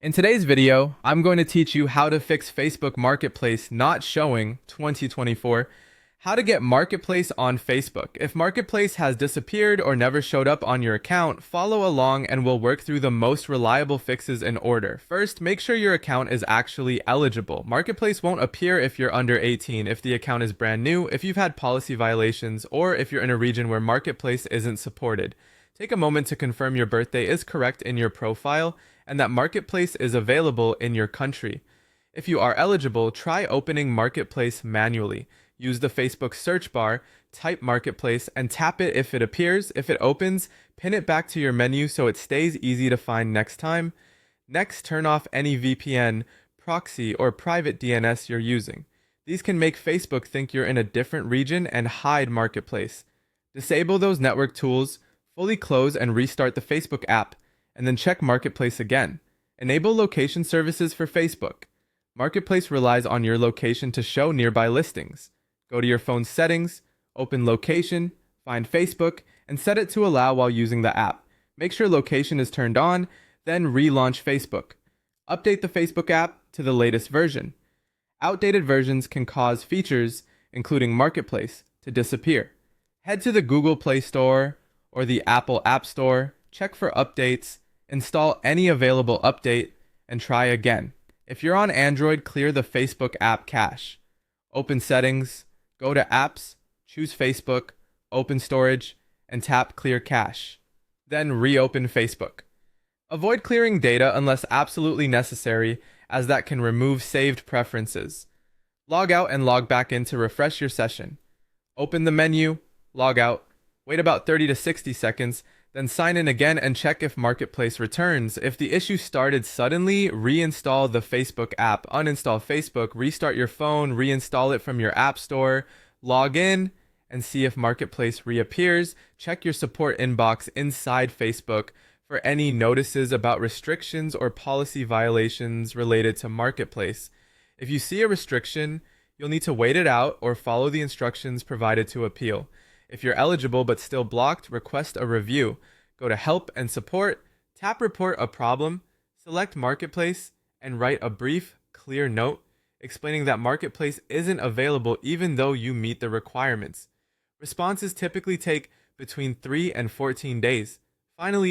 In today's video, I'm going to teach you how to fix Facebook Marketplace not showing 2024, how to get Marketplace on Facebook. If Marketplace has disappeared or never showed up on your account, follow along and we'll work through the most reliable fixes in order. First, make sure your account is actually eligible. Marketplace won't appear if you're under 18, if the account is brand new, if you've had policy violations, or if you're in a region where Marketplace isn't supported. Take a moment to confirm your birthday is correct in your profile and that Marketplace is available in your country. If you are eligible, try opening Marketplace manually. Use the Facebook search bar, type Marketplace, and tap it if it appears. If it opens, pin it back to your menu so it stays easy to find next time. Next, turn off any VPN, proxy, or private DNS you're using. These can make Facebook think you're in a different region and hide Marketplace. Disable those network tools, fully close and restart the Facebook app, and then check Marketplace again. Enable location services for Facebook. Marketplace relies on your location to show nearby listings. Go to your phone's settings, open location, find Facebook, and set it to allow while using the app. Make sure location is turned on, then relaunch Facebook. Update the Facebook app to the latest version. Outdated versions can cause features, including Marketplace, to disappear. Head to the Google Play Store or the Apple App Store, check for updates, install any available update, and try again. If you're on Android, clear the Facebook app cache. Open Settings, go to Apps, choose Facebook, open Storage, and tap Clear Cache. Then reopen Facebook. Avoid clearing data unless absolutely necessary, as that can remove saved preferences. Log out and log back in to refresh your session. Open the menu, log out, wait about 30 to 60 seconds, then sign in again and check if Marketplace returns. If the issue started suddenly, reinstall the Facebook app. Uninstall Facebook, restart your phone, reinstall it from your app store, log in, and see if Marketplace reappears. Check your support inbox inside Facebook for any notices about restrictions or policy violations related to Marketplace. If you see a restriction, you'll need to wait it out or follow the instructions provided to appeal. If you're eligible but still blocked, request a review. Go to Help and Support, tap Report a Problem, select Marketplace, and write a brief, clear note explaining that Marketplace isn't available even though you meet the requirements. Responses typically take between 3 and 14 days. Finally,